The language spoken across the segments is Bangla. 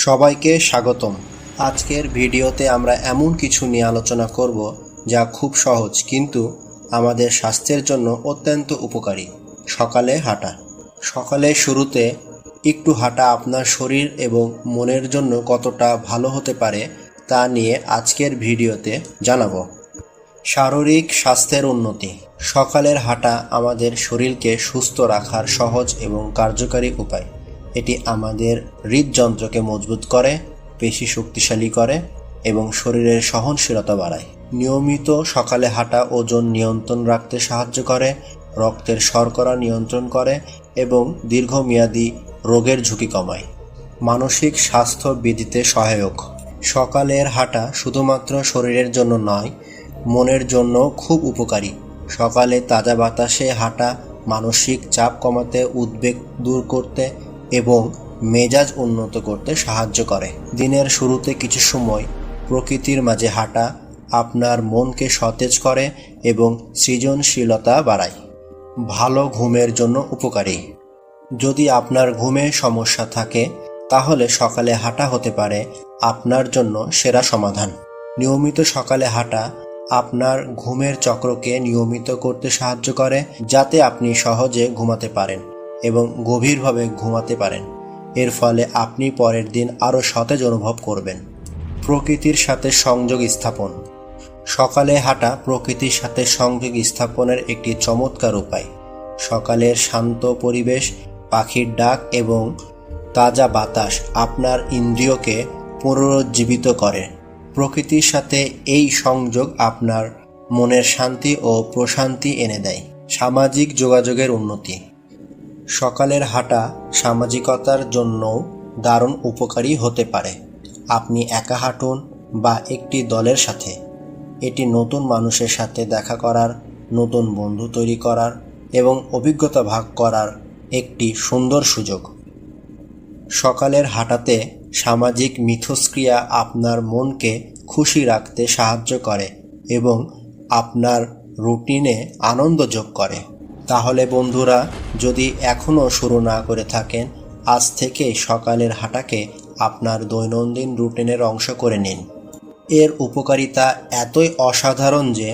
সবাইকে স্বাগতম। আজকের ভিডিওতে আমরা এমন কিছু নিয়ে আলোচনা করব যা খুব সহজ কিন্তু আমাদের স্বাস্থ্যের জন্য অত্যন্ত উপকারী। সকালে হাঁটা। সকালে শুরুতে একটু হাঁটা আপনার শরীর এবং মনের জন্য কতটা ভালো হতে পারে তা নিয়ে আজকের ভিডিওতে জানাবো। শারীরিক স্বাস্থ্যের উন্নতি। সকালের হাঁটা আমাদের শরীরকে সুস্থ রাখার সহজ এবং কার্যকারী উপায়। এটি আমাদের হৃদযন্ত্রকে মজবুত করে, পেশি শক্তিশালী করে এবং শরীরের সহনশীলতা বাড়ায়। নিয়মিত সকালে হাঁটা ওজন নিয়ন্ত্রণ রাখতে সাহায্য করে, রক্তের শর্করা নিয়ন্ত্রণ করে এবং দীর্ঘমেয়াদী রোগের ঝুঁকি কমায়। মানসিক স্বাস্থ্য বৃদ্ধিতে সহায়ক। সকালের হাঁটা শুধুমাত্র শরীরের জন্য নয়, মনের জন্য খুব উপকারী। সকালে তাজা বাতাসে হাঁটা মানসিক চাপ কমাতে, উদ্বেগ দূর করতে এবং মেজাজ উন্নত করতে সাহায্য করে। দিনের শুরুতে কিছু সময় প্রকৃতির মাঝে হাঁটা আপনার মনকে সতেজ করে এবং সৃজনশীলতা বাড়ায়। ভালো ঘুমের জন্য উপকারী। যদি আপনার ঘুমে সমস্যা থাকে তাহলে সকালে হাঁটা হতে পারে আপনার জন্য সেরা সমাধান। নিয়মিত সকালে হাঁটা আপনার ঘুমের চক্রকে নিয়মিত করতে সাহায্য করে, যাতে আপনি সহজে ঘুমাতে পারেন এবং গভীরভাবে ঘুমাতে পারেন। এর ফলে আপনি পরের দিন আরও সতেজ অনুভব করবেন। প্রকৃতির সাথে সংযোগ স্থাপন। সকালে হাঁটা প্রকৃতির সাথে সংযোগ স্থাপনের একটি চমৎকার উপায়। সকালের শান্ত পরিবেশ, পাখির ডাক এবং তাজা বাতাস আপনার ইন্দ্রিয়কে পুনরুজ্জীবিত করে। প্রকৃতির সাথে এই সংযোগ আপনার মনের শান্তি ও প্রশান্তি এনে দেয়। সামাজিক যোগাযোগের উন্নতি। সকালের হাঁটা সামাজিকতার জন্যও দারুণ উপকারী হতে পারে। আপনি একা হাঁটুন বা একটি দলের সাথে, এটি নতুন মানুষের সাথে দেখা করার, নতুন বন্ধু তৈরি করার এবং অভিজ্ঞতা ভাগ করার একটি সুন্দর সুযোগ। সকালের হাঁটাতে সামাজিক মিথস্ক্রিয়া আপনার মনকে খুশি রাখতে সাহায্য করে এবং আপনার রুটিনে আনন্দ যোগ করে। তাহলে বন্ধুরা, যদি এখনও শুরু না করে থাকেন, আজ থেকে সকালের হাঁটাকে আপনার দৈনন্দিন রুটিনের অংশ করে নিন। এর উপকারিতা এতই অসাধারণ যে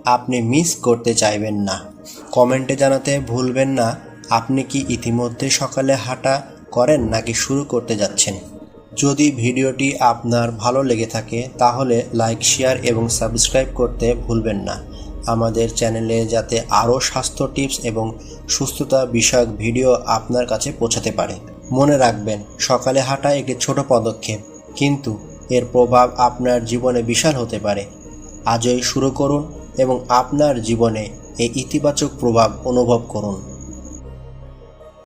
আপনি মিস করতে চাইবেন না। কমেন্টে জানাতে ভুলবেন না আপনি কি ইতিমধ্যে সকালে হাঁটা করেন নাকি শুরু করতে যাচ্ছেন। যদি ভিডিওটি আপনার ভালো লেগে থাকে তাহলে লাইক, শেয়ার এবং সাবস্ক্রাইব করতে ভুলবেন না, আমাদের চ্যানেলে যাতে আরও স্বাস্থ্য টিপস এবং সুস্থতা বিষয়ক ভিডিও আপনার কাছে পৌঁছাতে পারে। মনে রাখবেন, সকালে হাঁটা একটি ছোট পদক্ষেপ, কিন্তু এর প্রভাব আপনার জীবনে বিশাল হতে পারে। আজই শুরু করুন এবং আপনার জীবনে এই ইতিবাচক প্রভাব অনুভব করুন।